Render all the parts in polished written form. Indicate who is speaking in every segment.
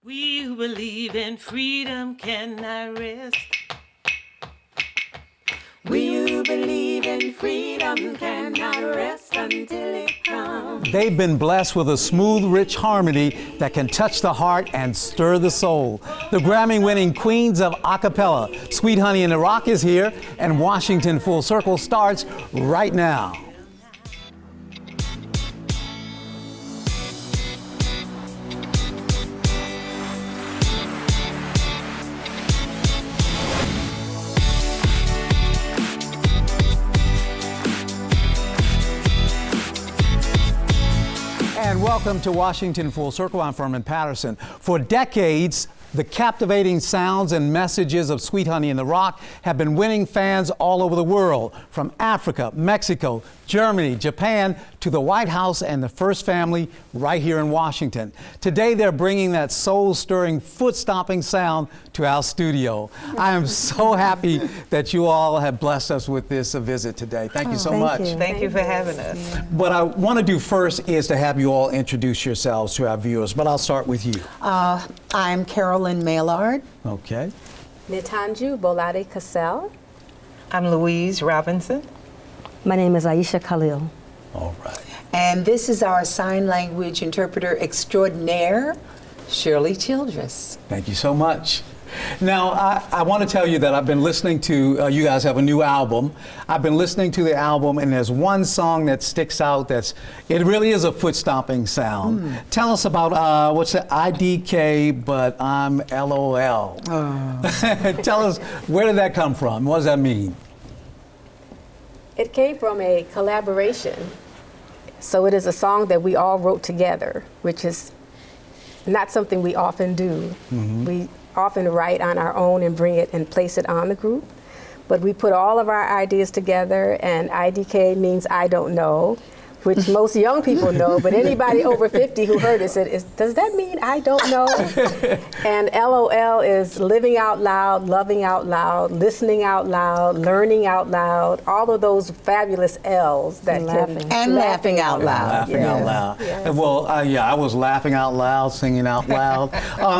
Speaker 1: We who believe in freedom cannot rest. We who believe in freedom cannot rest until it comes.
Speaker 2: They've been blessed with a smooth, rich harmony that can touch the heart and stir the soul. The Grammy-winning queens of acapella, Sweet Honey in the Rock is here, and Washington Full Circle starts right now. And welcome to Washington Full Circle. I'm Furman Patterson. For decades, the captivating sounds and messages of Sweet Honey in the Rock have been winning fans all over the world, from Africa, Mexico, Germany, Japan, to the White House and the First Family right here in Washington. Today, they're bringing that soul-stirring, foot-stomping sound to our studio. I am so happy that you all have blessed us with this visit today. Thank you so much.
Speaker 1: Thank you for having us.
Speaker 2: What I want to do first is to have you all introduce yourselves to our viewers, but I'll start with you.
Speaker 3: I'm Carolyn Maillard.
Speaker 2: Okay.
Speaker 4: Nitanju Bolade Cassell.
Speaker 1: I'm Louise Robinson.
Speaker 5: My name is Aisha Khalil.
Speaker 2: All right.
Speaker 3: And this is our sign language interpreter extraordinaire, Shirley Childress.
Speaker 2: Thank you so much. Now, I want to tell you that I've been listening to, you guys have a new album. I've been listening to the album, and there's one song that sticks out it really is a foot-stomping sound. Tell us about, what's it, IDK, but I'm LOL. Oh. Tell us, where did that come from? What does that mean?
Speaker 4: It came from a collaboration. So it is a song that we all wrote together, which is not something we often do. We often write on our own and bring it and place it on the group. But we put all of our ideas together, and IDK means I don't know, which most young people know, but anybody over 50 who heard it said, does that mean I don't know? And LOL is living out loud, loving out loud, listening out loud, learning out loud, all of those fabulous L's that
Speaker 5: Laughing.
Speaker 3: And laughing out loud.
Speaker 2: Laughing out loud.
Speaker 4: Yes.
Speaker 2: Well, yeah, I was laughing out loud, singing out loud.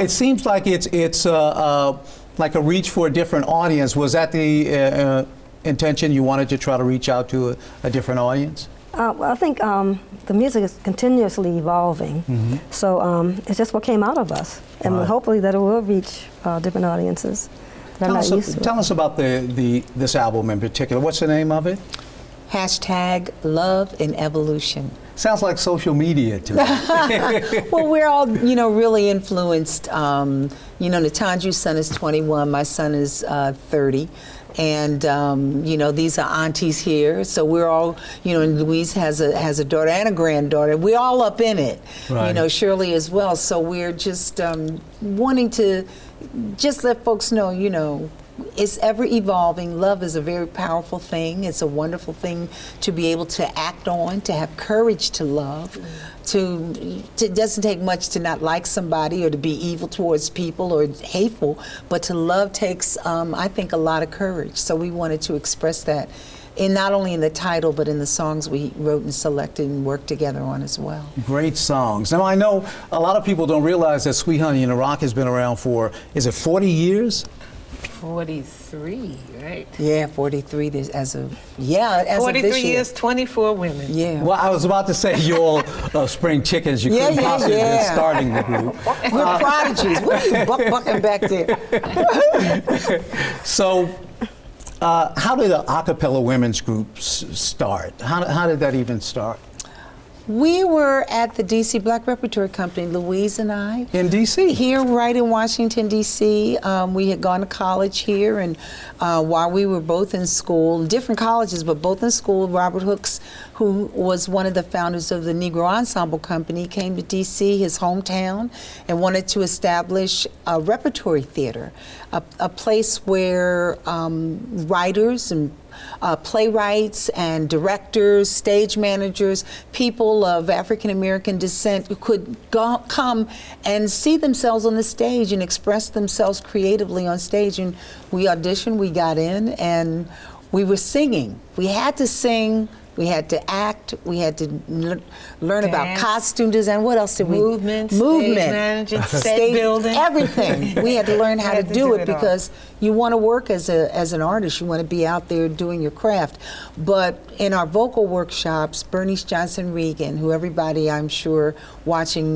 Speaker 2: It seems like it's like a reach for a different audience. Was that the intention? You wanted to try to reach out to a different audience?
Speaker 5: Well, I think the music is continuously evolving, so it's just what came out of us, and hopefully that it will reach different audiences that I'm not used to.
Speaker 2: Tell us about this album in particular. What's the name of it?
Speaker 3: Hashtag Love and Evolution.
Speaker 2: Sounds like social media to me.
Speaker 3: Well, we're all, really influenced. Nitanju's son is 21, my son is 30. And these are aunties here, so we're all, and Louise has a daughter and a granddaughter. We're all up in it,
Speaker 2: right.
Speaker 3: Shirley as well. So we're just wanting to just let folks know, it's ever evolving. Love is a very powerful thing. It's a wonderful thing to be able to act on, to have courage to love. It doesn't take much to not like somebody or to be evil towards people or hateful, but to love takes, I think, a lot of courage. So we wanted to express that not only in the title, but in the songs we wrote and selected and worked together on as well.
Speaker 2: Great songs. Now, I know a lot of people don't realize that Sweet Honey in the Rock has been around for, is it 40 years?
Speaker 1: 43, right?
Speaker 3: Yeah, 43 as of this year.
Speaker 1: 43 years, 24 women.
Speaker 3: Yeah.
Speaker 2: Well, I was about to say you're all spring chickens. You couldn't possibly be starting the group.
Speaker 3: We're prodigies. What are you bucking back there?
Speaker 2: So, how did the acapella women's group start? How did that even start?
Speaker 3: We were at the DC Black Repertory Company, Louise and I.
Speaker 2: In D.C.?
Speaker 3: Here, right in Washington, D.C. We had gone to college here, and while we were both in school, different colleges, but both in school, Robert Hooks, who was one of the founders of the Negro Ensemble Company, came to D.C., his hometown, and wanted to establish a repertory theater, a place where writers and playwrights and directors, stage managers, people of African American descent could come and see themselves on the stage and express themselves creatively on stage. And we auditioned, we got in, and we were singing. We had to sing we had to act, we had to learn about
Speaker 6: Dance.
Speaker 3: costume design. What else did we?
Speaker 6: Movement, stage management, stage building.
Speaker 3: Everything. We had to learn how to
Speaker 6: had to
Speaker 3: do
Speaker 6: do
Speaker 3: it
Speaker 6: it all.
Speaker 3: because you want to work as an artist. You want to be out there doing your craft. But in our vocal workshops, Bernice Johnson Regan, who everybody I'm sure watching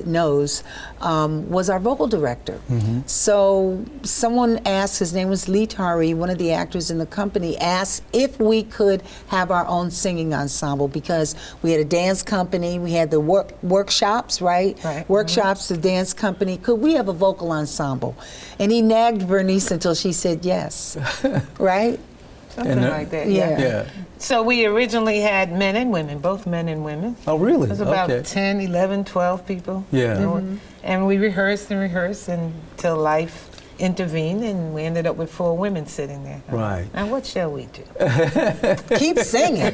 Speaker 3: knows, was our vocal director. So someone asked, his name was Lee Tari, one of the actors in the company, asked if we could have our own singing ensemble because we had a dance company, we had the workshops, right? Workshops, the dance company. Could we have a vocal ensemble? And he nagged Bernice until she said yes, right?
Speaker 6: Something like that,
Speaker 3: Yeah.
Speaker 6: So we originally had men and women, both men and women.
Speaker 2: Oh, really?
Speaker 6: It was about
Speaker 2: Okay.
Speaker 6: 10, 11, 12 people.
Speaker 2: Yeah.
Speaker 6: And we rehearsed and rehearsed until life intervened, and we ended up with 4 women sitting there.
Speaker 2: Right.
Speaker 6: Now what shall we do?
Speaker 3: Keep singing.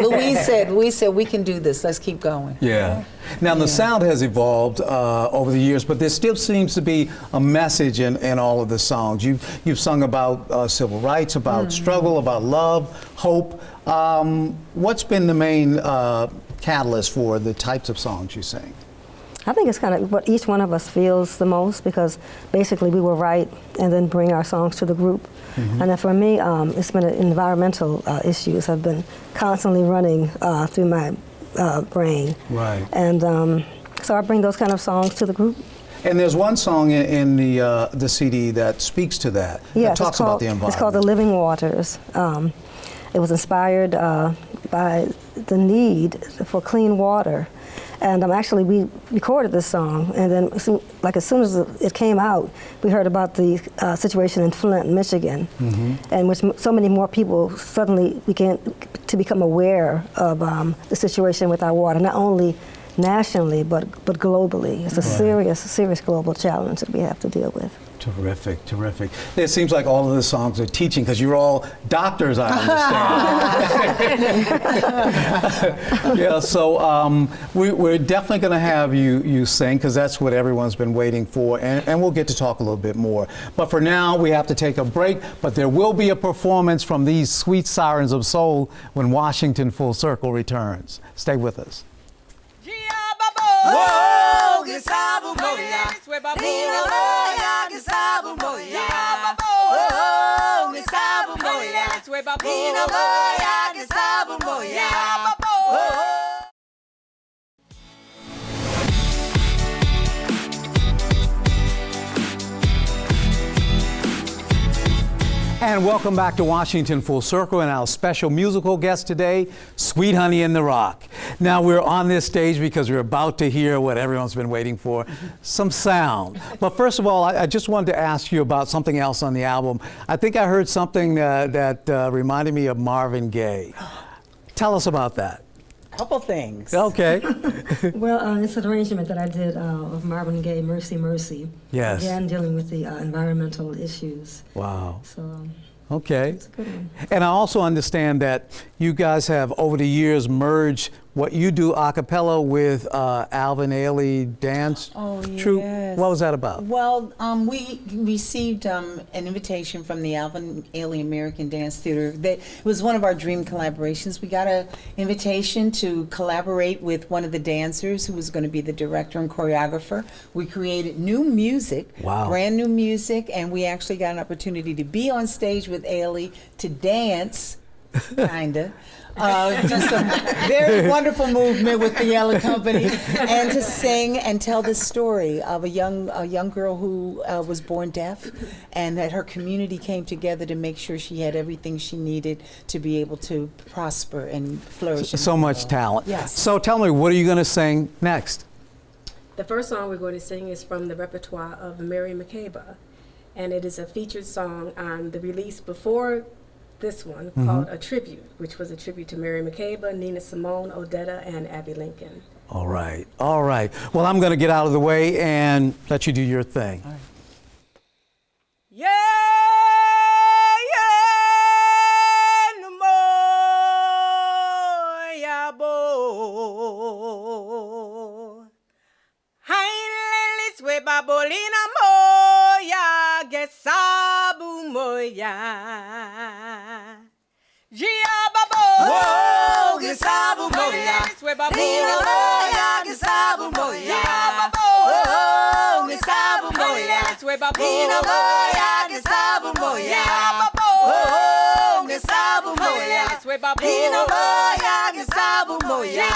Speaker 3: Louise said, we can do this. Let's keep going.
Speaker 2: Yeah. Now the sound has evolved over the years, but there still seems to be a message in all of the songs. You've sung about civil rights, about struggle, about love, hope. What's been the main catalyst for the types of songs you sing?
Speaker 5: I think it's kind of what each one of us feels the most because basically we will write and then bring our songs to the group. And then for me, it's been environmental issues have been constantly running through my brain.
Speaker 2: Right.
Speaker 5: And so I bring those kind of songs to the group.
Speaker 2: And there's one song in the CD that speaks to that.
Speaker 5: Yes,
Speaker 2: that talks about the environment.
Speaker 5: It's called The Living Waters. It was inspired by the need for clean water. And actually, we recorded this song, and then, as soon as it came out, we heard about the situation in Flint, Michigan, and which so many more people suddenly began to become aware of the situation with our water, not only nationally but globally. It's a serious global challenge that we have to deal with.
Speaker 2: Terrific, terrific. It seems like all of the songs are teaching because you're all doctors, I understand. Yeah, so we're definitely going to have you sing because that's what everyone's been waiting for, and we'll get to talk a little bit more. But for now, we have to take a break, but there will be a performance from these sweet sirens of soul when Washington Full Circle returns. Stay with us. And welcome back to Washington Full Circle and our special musical guest today, Sweet Honey in the Rock. Now we're on this stage because we're about to hear what everyone's been waiting for, some sound. But first of all, I just wanted to ask you about something else on the album. I think I heard something that reminded me of Marvin Gaye. Tell us about that.
Speaker 3: Couple things.
Speaker 2: Okay.
Speaker 5: Well, it's an arrangement that I did of Marvin Gaye, Mercy, Mercy.
Speaker 2: Yes.
Speaker 5: Again, dealing with the environmental issues.
Speaker 2: Wow.
Speaker 5: So
Speaker 2: Okay.
Speaker 5: it's a good one.
Speaker 2: And I also understand that you guys have, over the years, merged what you do a cappella with Alvin Ailey dance troupe.
Speaker 3: yes.
Speaker 2: What was that about?
Speaker 3: Well, we received an invitation from the Alvin Ailey American Dance Theater. It was one of our dream collaborations. We got an invitation to collaborate with one of the dancers who was going to be the director and choreographer. We created new music,
Speaker 2: Wow.
Speaker 3: brand new music, and we actually got an opportunity to be on stage with Ailey to dance, kinda. Do some very wonderful movement with the Yellow Company, and to sing and tell the story of a young girl who was born deaf, and that her community came together to make sure she had everything she needed to be able to prosper and flourish. in
Speaker 2: So
Speaker 3: the
Speaker 2: much
Speaker 3: world.
Speaker 2: talent.
Speaker 3: Yes.
Speaker 2: So tell me, what are you going to sing next?
Speaker 4: The first song we're going to sing is from the repertoire of Mary Makeba, and it is a featured song on the release before this one called A Tribute, which was a tribute to Mary Makeba, Nina Simone, Odetta, and Abby Lincoln.
Speaker 2: All right. All right. Well, I'm going to get out of the way and let you do your thing.
Speaker 1: Yeah, yeah, no more, yeah, bo. Hain lelis we babolina moya, gesabu moya. Gia babo, que sabu moya. Nina moya que sabu moya. Oh, que sabu moya. Nina moya que sabu moya. Oh, que sabu moya. Nina moya que sabu moya.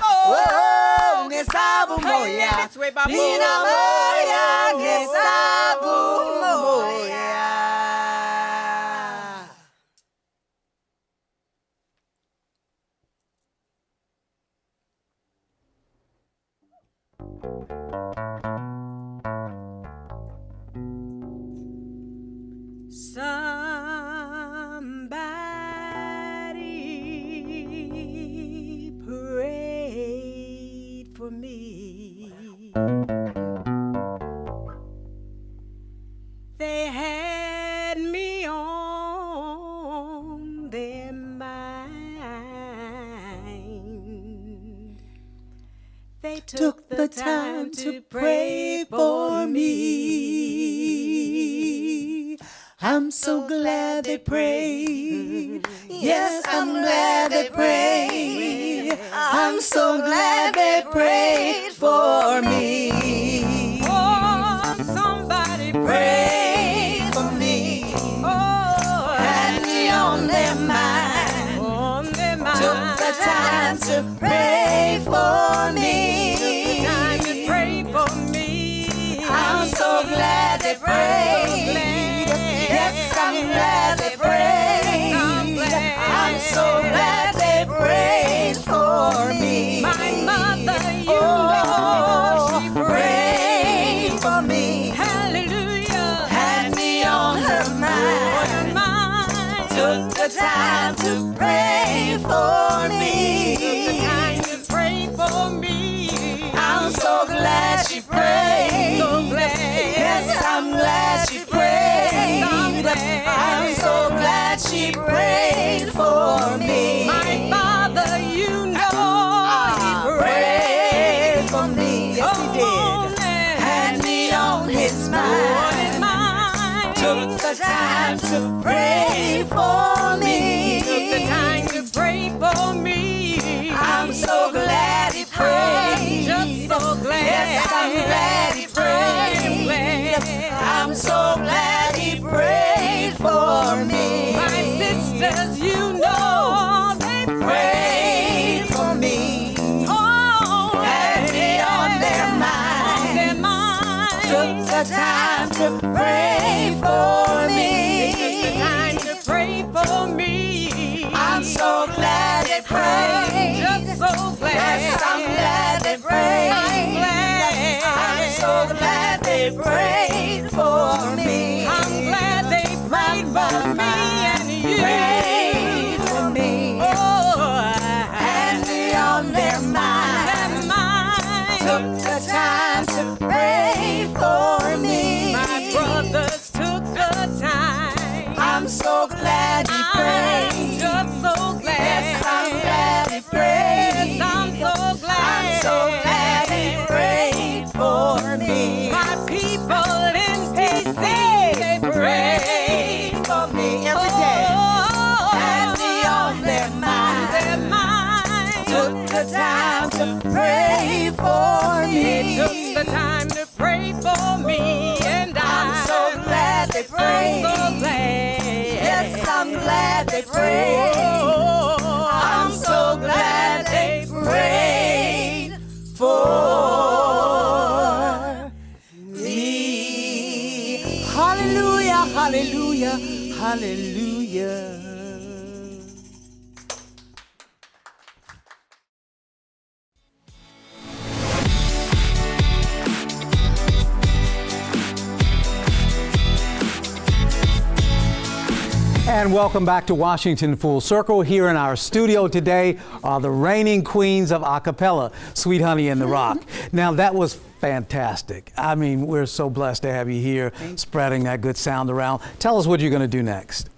Speaker 1: Oh, que sabu moya. Nina moya que sabu moya. Somebody prayed for me. They had me on their mind. They took the time to pray for me. I'm so glad they prayed. Yes, I'm glad they prayed. I'm so glad they prayed for me. Oh, somebody prayed for me. Oh, had me on their mind. On their mind. Took the time to pray for me. Took the time to pray for me. I'm so glad they prayed. Yes, I'm glad they prayed. I'm so glad they prayed for me. My mother, you know, she prayed for me. Hallelujah. Had me on her mind. Took the time to pray for me. Took the time to pray for me. I'm so glad she prayed. So glad. Yes, I'm glad she prayed. I'm so glad she prayed for me. My father, you know, he prayed for me. Yes, he did. Had me on his mind. Took the time to pray for me. Took the time to pray for me. I'm so glad he prayed. Just so glad. Yes, I'm glad he prayed. I'm so glad he prayed for me. My sisters, you know, they prayed for me. Oh, had me on their mind. Took the time to pray for me. Took the time to pray for me. I'm so glad they prayed. Just so glad. Yes, I'm glad they prayed. I'm glad. I'm so glad they prayed for me. I'm glad they prayed for me and you prayed for me. Oh, and me on their mind. Took the time to pray for me. My brothers took the time. I'm so glad he prayed. I'm just so glad. Yes, I'm glad he prayed. Yes, I'm so glad. I'm so glad he prayed for me. My people in DC, they prayed for me every day. Had me on their mind. Took the time to pray for me. They took the time to pray for me, and I'm so glad they prayed. I'm so glad. Yes, I'm glad they prayed. I'm so glad they prayed for me. Hallelujah, hallelujah, hallelujah.
Speaker 2: And welcome back to Washington Full Circle. Here in our studio today are the reigning queens of a cappella, Sweet Honey in the Rock. Now that was fantastic. I mean, we're so blessed to have you here, spreading that good sound around. Tell us what you're going to do next.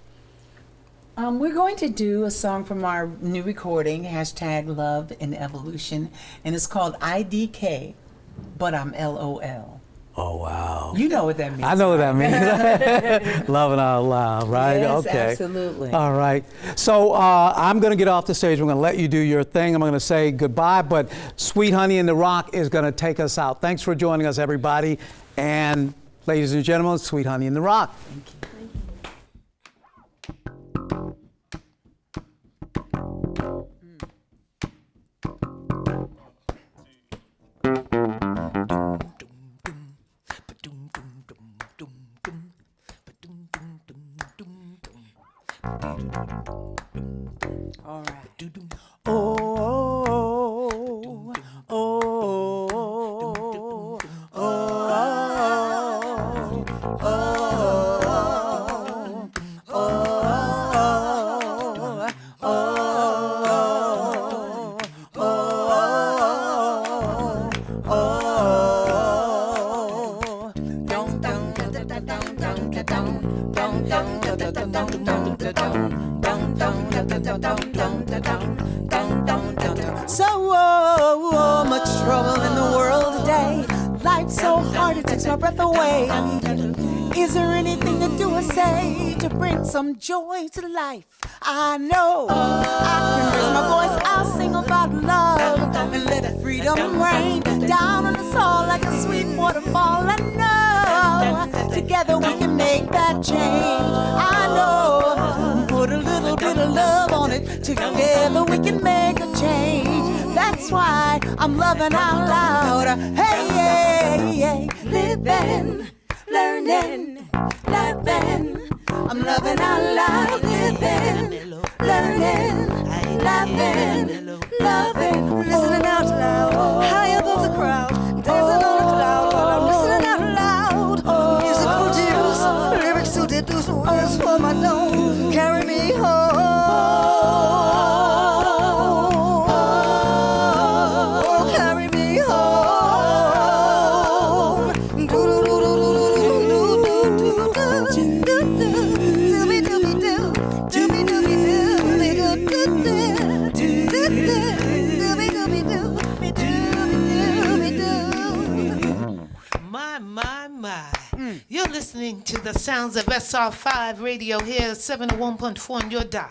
Speaker 3: We're going to do a song from our new recording, #Love and Evolution, and it's called IDK, but I'm LOL.
Speaker 2: Oh, wow.
Speaker 3: You know what that means.
Speaker 2: I know what that means. Loving out loud, right?
Speaker 3: Yes,
Speaker 2: okay.
Speaker 3: absolutely.
Speaker 2: All right. So I'm going to get off the stage. I'm going to let you do your thing. I'm going to say goodbye, but Sweet Honey in the Rock is going to take us out. Thanks for joining us, everybody. And ladies and gentlemen, Sweet Honey in the Rock. Thank you.
Speaker 3: All right.
Speaker 1: So much trouble in the world today. Life's so hard it takes my breath away. Is there anything to do or say to bring some joy to life? I know I can raise my voice. I'll sing about love and let freedom rain down on us all like a sweet waterfall. I know together we can make that change. I know put a little bit of love on it. Together we can make a change. That's why I'm loving out loud. Hey, hey, hey, living, learning, laughing. I'm loving out loud, living, learning, laughing, loving, listening out loud, high above the crowd, dancing on a cloud while I'm listening out loud. Musical juice, lyrics to deduce words for my dome, carry me home.
Speaker 6: You're listening to the sounds of SR5 Radio here, 701.4 on your dial.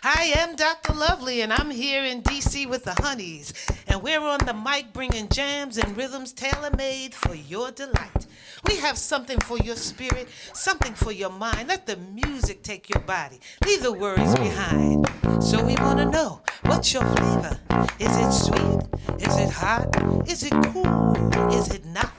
Speaker 6: I am Dr. Lovely, and I'm here in D.C. with the Honeys, and we're on the mic bringing jams and rhythms tailor-made for your delight. We have something for your spirit, something for your mind. Let the music take your body. Leave the worries behind. So we want to know, what's your flavor? Is it sweet? Is it hot? Is it cool? Is it not?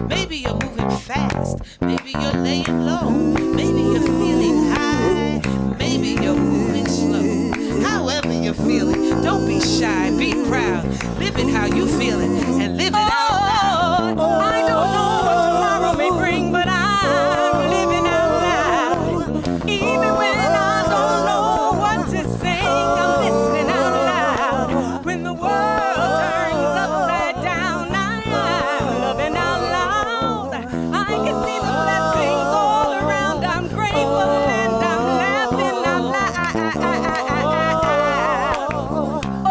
Speaker 6: Maybe you're moving fast. Maybe you're laying low. Maybe you're feeling high. Maybe you're moving slow. However you're feeling, don't be shy. Be proud. Live it how you feel it and live it out loud.
Speaker 1: I don't know what tomorrow may bring, but I'm living out loud. Even when I don't know what to sing, I'm listening out loud. When the world turns upside down, I'm loving out loud. I can see the blessings all around. I'm grateful and I'm laughing out loud. Oh,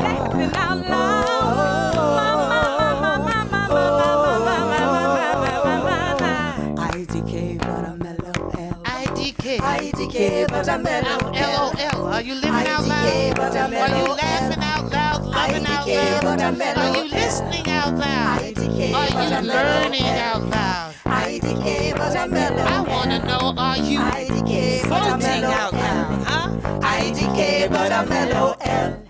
Speaker 1: laughing out loud. IDK, but I'm LOL. IDK, but I'm
Speaker 6: LOL. Are you living out loud?
Speaker 1: but I'm
Speaker 6: Are you
Speaker 1: LOL.
Speaker 6: laughing out loud? Loving out
Speaker 1: IDK, but I'm
Speaker 6: loud? Are you
Speaker 1: LOL.
Speaker 6: listening out loud?
Speaker 1: IDK,
Speaker 6: Are
Speaker 1: but
Speaker 6: you
Speaker 1: I'm
Speaker 6: learning
Speaker 1: LOL.
Speaker 6: out loud?
Speaker 1: IDK, but I'm LOL.
Speaker 6: I want to know, are you
Speaker 1: IDK, but I'm
Speaker 6: floating out
Speaker 1: LOL.
Speaker 6: loud? Huh?
Speaker 1: IDK, but I'm LOL.